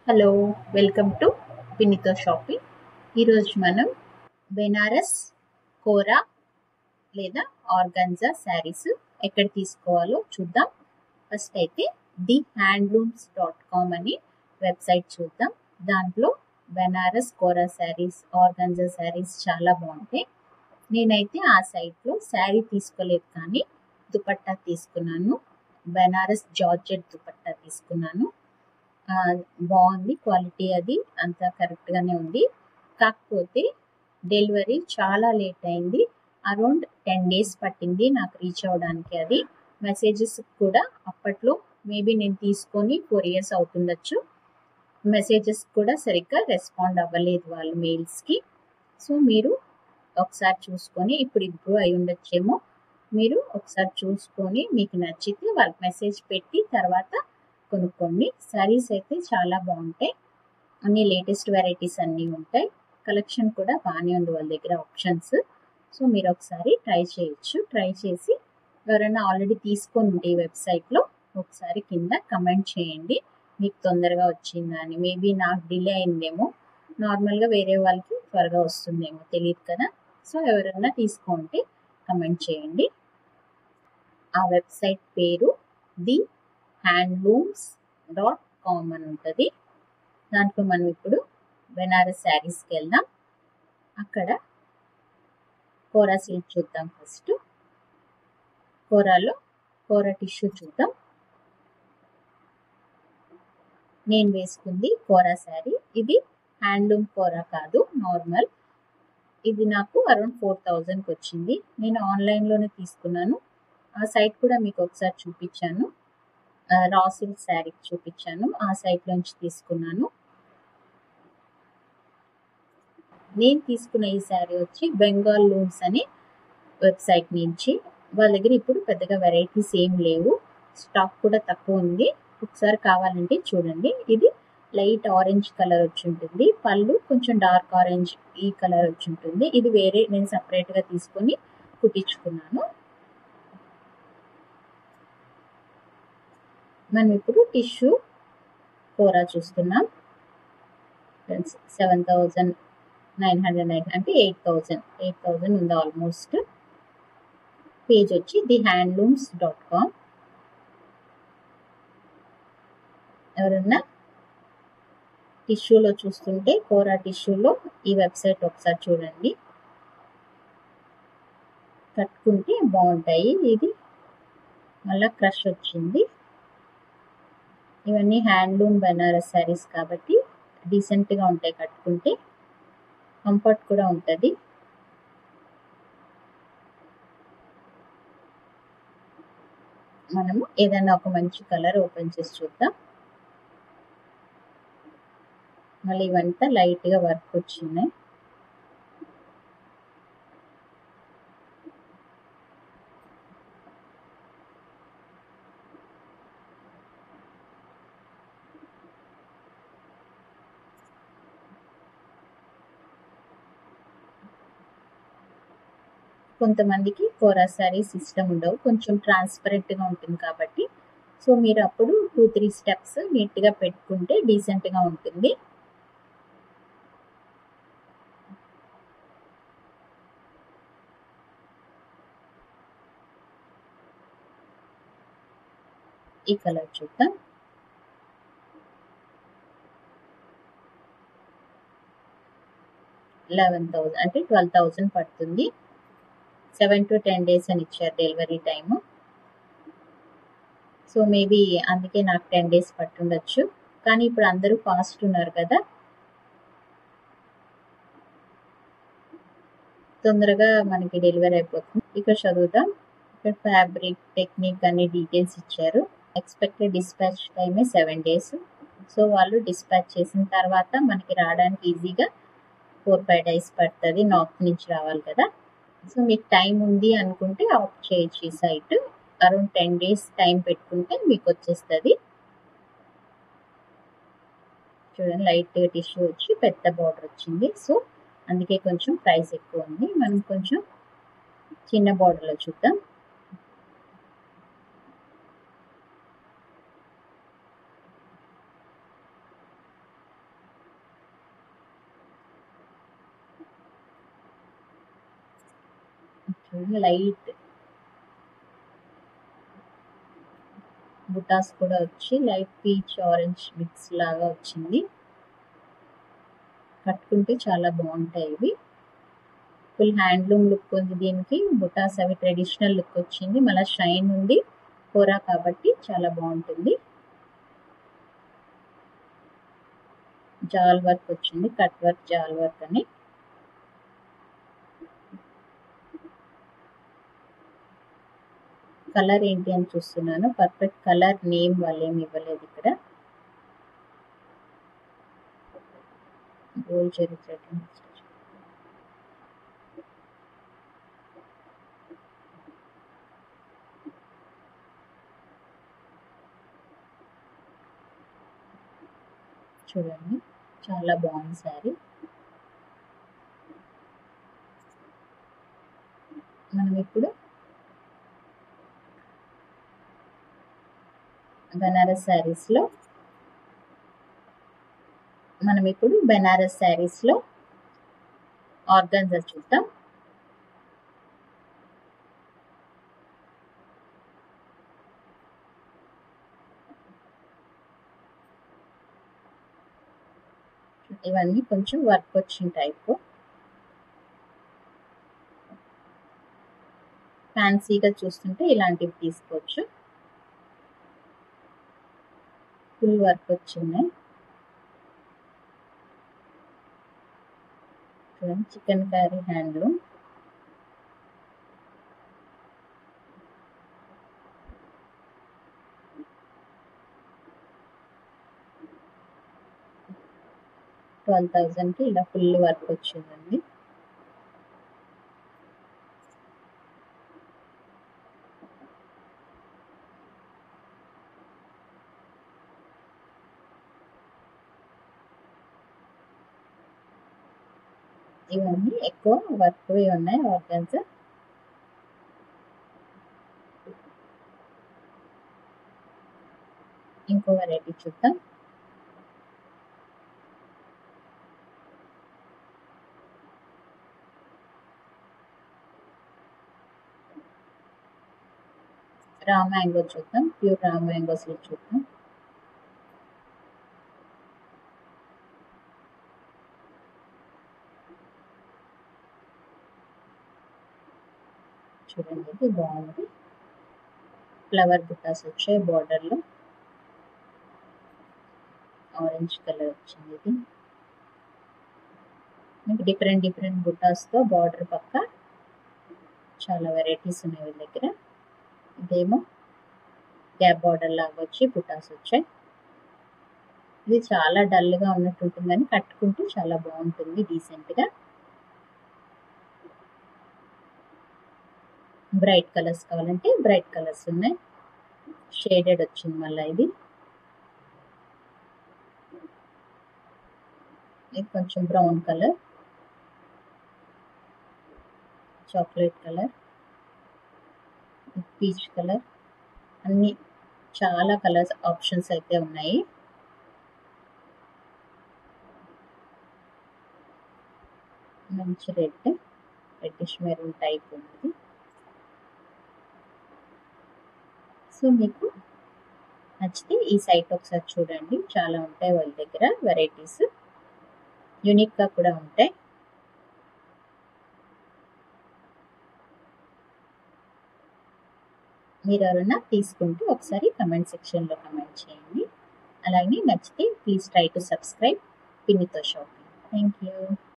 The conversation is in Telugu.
హలో, వెల్కమ్ టు వినీతో షాపింగ్. ఈరోజు మనం బెనారస్ కోరా లేదా ఆర్గాన్జా శారీస్ ఎక్కడ తీసుకోవాలో చూద్దాం. ఫస్ట్ అయితే thehandlooms.com అని వెబ్సైట్ చూద్దాం. దాంట్లో బెనారస్ కోరా శారీస్, ఆర్గాన్జా శారీస్ చాలా బాగుంటాయి. నేనైతే ఆ సైట్లో శారీ తీసుకోలేదు, కానీ దుపట్టా తీసుకున్నాను. బెనారస్ జార్జెట్ దుపట్టా తీసుకున్నాను. బాగుంది, క్వాలిటీ అది అంతా కరెక్ట్గానే ఉంది. కాకపోతే డెలివరీ చాలా లేట్ అయింది. అరౌండ్ 10 days పట్టింది నాకు రీచ్ అవ్వడానికి. అది మెసేజెస్ కూడా అప్పట్లో మేబీ నేను తీసుకొని 4 years అవుతుండొచ్చు. మెసేజెస్ కూడా సరిగ్గా రెస్పాండ్ అవ్వలేదు వాళ్ళు మెయిల్స్కి. సో మీరు ఒకసారి చూసుకొని, ఇప్పుడు అయి ఉండొచ్చేమో, మీరు ఒకసారి చూసుకొని మీకు నచ్చితే వాళ్ళకి మెసేజ్ పెట్టి తర్వాత కొనుక్కోండి. శారీస్ అయితే చాలా బాగుంటాయి. అన్ని లేటెస్ట్ వెరైటీస్ అన్నీ ఉంటాయి. కలెక్షన్ కూడా బాగానే ఉంది వాళ్ళ దగ్గర, ఆప్షన్స్. సో మీరు ఒకసారి ట్రై చేయొచ్చు. ట్రై చేసి ఎవరైనా ఆల్రెడీ తీసుకొని ఉంటే ఈ వెబ్సైట్లో ఒకసారి కింద కమెంట్ చేయండి, మీకు తొందరగా వచ్చిందా అని. మేబీ నాకు డిలే అయిందేమో, నార్మల్గా వేరే వాళ్ళకి త్వరగా వస్తుందేమో తెలియదు కదా. సో ఎవరైనా తీసుకుంటే కమెంట్ చేయండి. ఆ వెబ్సైట్ పేరు thehandlooms.com అని ఉంటుంది. దాంట్లో మనం ఇప్పుడు బెనారస్ శారీస్కి వెళ్దాం. అక్కడ కోరా సిల్క్ చూద్దాం. ఫస్ట్ కోరాలో కోరా టిష్యూ చూద్దాం. నేను వేసుకుంది కోరా శారీ. ఇది హ్యాండ్లూమ్ కోరా కాదు, నార్మల్. ఇది నాకు అరౌండ్ 4000కి వచ్చింది. నేను ఆన్లైన్లోనే తీసుకున్నాను. ఆ సైట్ కూడా మీకు ఒకసారి చూపించాను, రా సిల్క్ శారీ చూపించాను. ఆ సైట్ నుంచి తీసుకున్నాను. నేను తీసుకున్న ఈ శారీ వచ్చి బెంగాల్ లూమ్స్ అనే వెబ్సైట్ నుంచి. వాళ్ళ దగ్గర ఇప్పుడు పెద్దగా వెరైటీస్ ఏం లేవు, స్టాక్ కూడా తక్కువ ఉంది. ఒకసారి కావాలంటే చూడండి. ఇది లైట్ ఆరెంజ్ కలర్ వచ్చి ఉంటుంది, పళ్ళు కొంచెం డార్క్ ఆరెంజ్ ఈ కలర్ వచ్చి ఉంటుంది. ఇది వేరే, నేను సపరేట్గా తీసుకొని కుట్టించుకున్నాను. మనం ఇప్పుడు టిష్యూ కోరా చూస్తున్నాం. 7,909 అంటే 8,000 ఉంది ఆల్మోస్ట్. పేజ్ వచ్చి thehandlooms.com. ఎవరన్నా టిష్యూలో చూస్తుంటే, కోరా టిష్యూలో ఈ వెబ్సైట్ ఒకసారి చూడండి. కట్టుకుంటే బాగుంటాయి. ఇది మళ్ళీ క్రష్ వచ్చింది. ఇవన్నీ హ్యాండ్లూమ్ బెనారస్ శారీస్ కాబట్టి డీసెంట్గా ఉంటాయి, కట్టుకుంటే కంఫర్ట్ కూడా ఉంటుంది. మనము ఏదైనా ఒక మంచి కలర్ ఓపెన్ చేసి చూద్దాం. మళ్ళీ ఇవంతా లైట్గా వర్క్ వచ్చినాయి. కొంతమందికి కోరా శారీస్ ఇష్టం ఉండవు, కొంచెం ట్రాన్స్పరెంట్గా ఉంటుంది కాబట్టి. సో మీరు అప్పుడు 2-3 స్టెప్స్ నీట్గా పెట్టుకుంటే డీసెంట్గా ఉంటుంది. ఈ కలర్ చూద్దాం. $11,000 అంటే 12,000 పడుతుంది. 7 to 10 days అని ఇచ్చారు డెలివరీ టైము. సో మేబీ అందుకే నాకు 10 days పట్టుండొచ్చు. కానీ ఇప్పుడు అందరూ ఫాస్ట్ ఉన్నారు కదా, తొందరగా మనకి డెలివరీ అయిపోతుంది. ఇక్కడ చదువుదాం. ఇక్కడ ఫ్యాబ్రిక్, టెక్నిక్ అనే డీటెయిల్స్ ఇచ్చారు. ఎక్స్పెక్టెడ్ డిస్పాచ్ టైమే 7 days. సో వాళ్ళు డిస్పాచ్ చేసిన తర్వాత మనకి రావడానికి ఈజీగా 4-5 days పడుతుంది. నార్త్ నుంచి రావాలి కదా. సో మీకు టైం ఉంది అనుకుంటే ఆప్ట్ చేయొచ్చు ఈ సైట్. అరౌండ్ 10 days టైం పెట్టుకుంటే మీకు వచ్చేస్తుంది. చూడండి, లైట్ టిష్యూ వచ్చి పెద్ద బార్డర్ వచ్చింది. సో అందుకే కొంచెం ప్రైస్ ఎక్కువ ఉంది. మనం కొంచెం చిన్న బార్డర్లో చూద్దాం. లైట్ బుటాస్ కూడా వచ్చి లైట్ పీచ్ ఆరెంజ్ మిక్స్ లాగా వచ్చింది. కట్టుకుంటే చాలా బాగుంటాయి ఇవి. ఫుల్ హ్యాండ్లూమ్ లుక్ ఉంది దీనికి. బుటాస్ అవి ట్రెడిషనల్ లుక్ వచ్చింది. మళ్ళీ షైన్ ఉంది, కోరా కాబట్టి చాలా బాగుంటుంది. జాల్ వర్క్ వచ్చింది, కట్ వర్క్ జాల్ వర్క్ అని. కలర్ ఏంటి అని చూస్తున్నాను. పర్ఫెక్ట్ కలర్ నేమ్ వాళ్ళు ఏమి ఇవ్వలేదు ఇక్కడ. గోల్డ్ జెరీ థ్రెడ్ చూడండి, చాలా బాగుంది శారీ. మనం ఇప్పుడు బెనారస్ శారీస్ లో ఆర్గాన్జా చూద్దాం. ఇవన్నీ కొంచెం వర్క్ వచ్చిన టైప్. ఫ్యాన్సీగా చూస్తుంటే ఇలాంటివి తీసుకోవచ్చు. ఫుల్ వర్క్ వచ్చింది. Chicken curry handloom. $12,000కి ఇలా ఫుల్ వర్క్ వచ్చిందండి. ఇవన్నీ ఎక్కువ వర్క్ ఉన్నాయి ఆర్గాన్జా. ఇంకో వెరైటీ చూద్దాం. రా మ్యాంగో చూద్దాం. ప్యూర్ రా మ్యాంగోస్ చూద్దాం. చూడండి, ఇది బాగుంది. ఫ్లవర్ బుట్టాస్ వచ్చాయి బార్డర్ లో. ఆరెంజ్ కలర్ వచ్చింది. ఇది మీకు డిఫరెంట్ బుట్టాస్ తో బార్డర్ పక్క చాలా వెరైటీస్ ఉన్నాయి వీళ్ళ దగ్గర. ఇదేమో గ్యాప్ బార్డర్ లాగా వచ్చి బుట్టాస్ వచ్చాయి. ఇది చాలా డల్ గా ఉన్నట్టు ఉంటుందని కట్టుకుంటే చాలా బాగుంటుంది డీసెంట్ గా. బ్రైట్ కలర్స్ కావాలంటే బ్రైట్ కలర్స్ ఉన్నాయి. షేడెడ్ వచ్చింది మళ్ళీ. ఇది కొంచెం brown colour, chocolate colour, peach colour, అన్ని చాలా కలర్స్ ఆప్షన్స్ అయితే ఉన్నాయి. మంచి రెడ్డిష్ మెరూన్ టైప్ ఉంది. సో మీకు నచ్చితే ఈ సైట్ ఒకసారి చూడండి. చాలా ఉంటాయి వాళ్ళ దగ్గర వెరైటీస్, యూనిక్ గా కూడా ఉంటాయి. మీరు ఎవరైనా తీసుకుంటే ఒకసారి కమెంట్ సెక్షన్లో కమెంట్ చేయండి. అలాగే నచ్చితే ప్లీజ్ ట్రై టు సబ్స్క్రైబ్ పిన్నితో షాపింగ్. Thank you.